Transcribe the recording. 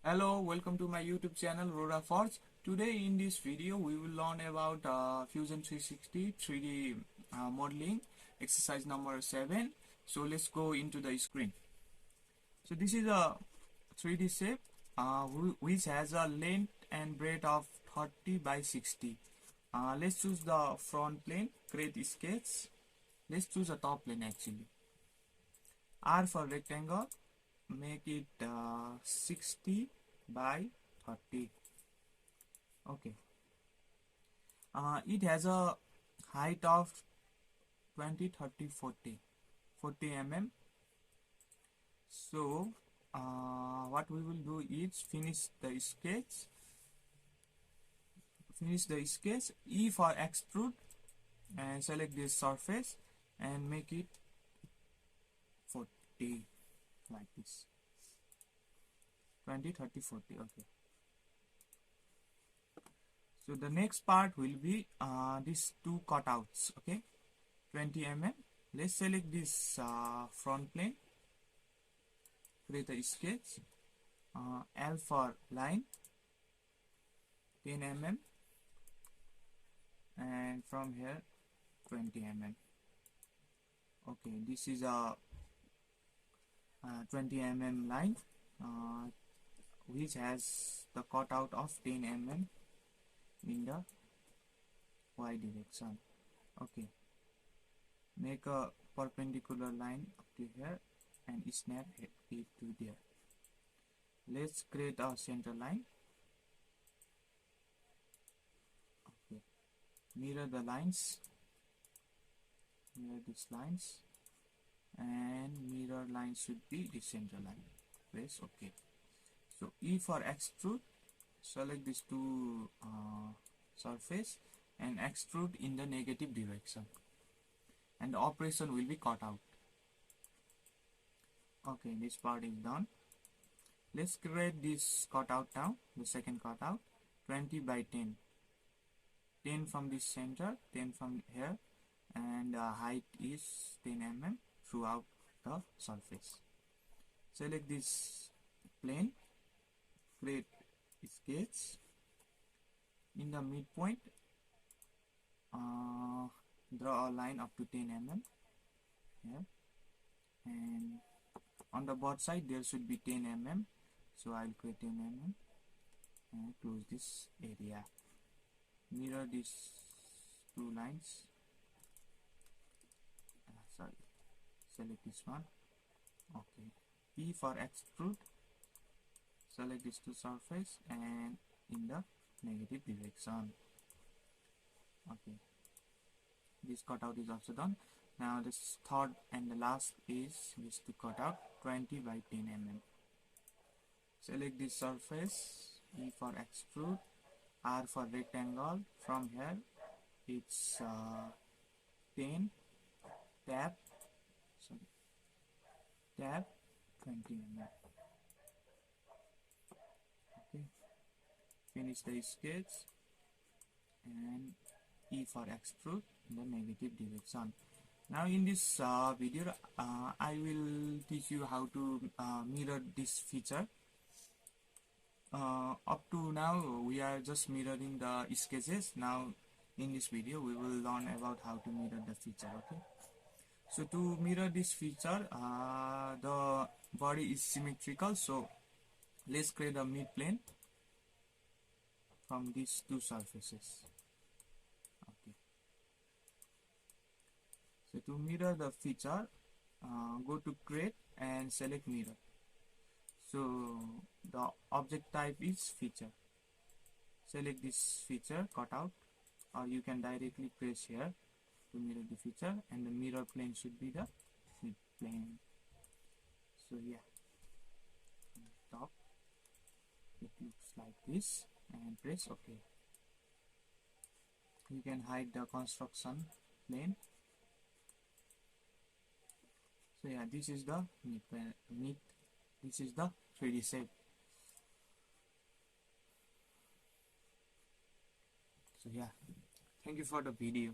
Hello, welcome to my YouTube channel RoRa Forge. Today in this video we will learn about Fusion 360 3D modeling exercise number 7. So let's go into the screen. So this is a 3D shape which has a length and breadth of 30 by 60. Let's choose the front plane, create sketch. Let's choose a top plane actually. R for rectangle, make it 60 by 30. Okay, it has a height of 20, 30, 40 mm. So what we will do is finish the sketch. E for extrude and select this surface and make it 40 like this. 20, 30, 40. Okay, so the next part will be these two cutouts. Okay, 20 mm. Let's select this front plane, create a sketch. L for line, 10 mm, and from here 20 mm. Okay, this is a 20 mm line which has the cutout of 10 mm in the y direction. Okay, make a perpendicular line up to here and snap it to there. Let's create a center line. Okay, mirror the lines, mirror these lines, and mirror line should be the center line. Press OK. So E for extrude, select these two surface and extrude in the negative direction, and the operation will be cut out. Okay, this part is done. Let's create this cutout now, the second cutout, 20 by 10. 10 from this center, 10 from here, and the height is 10 mm throughout the surface. Select this plane, create sketch. In the midpoint, draw a line up to 10 mm here, and on the both side there should be 10 mm. So I'll create 10 mm and close this area. Mirror these two lines. Select this one. Okay, E for extrude, select these two surface and in the negative direction. Okay, this cutout is also done. Now this third and the last is this to cut out 20 by 10 mm. Select this surface, E for extrude, R for rectangle. From here it's 10, tab 20 mm. Okay, finish the sketch and E for extrude in the negative direction. Now in this video I will teach you how to mirror this feature. Up to now we are just mirroring the sketches. Now in this video we will learn about how to mirror the feature. Okay, so to mirror this feature, the body is symmetrical, so let's create a mid plane from these two surfaces. Okay, so to mirror the feature, go to create and select mirror. So the object type is feature. Select this feature cutout, or you can directly press here to mirror the feature, and the mirror plane should be the mid plane. So yeah, on the top it looks like this, and press OK. You can hide the construction plane. So yeah, this is the mid. This is the 3D shape. So yeah, thank you for the video.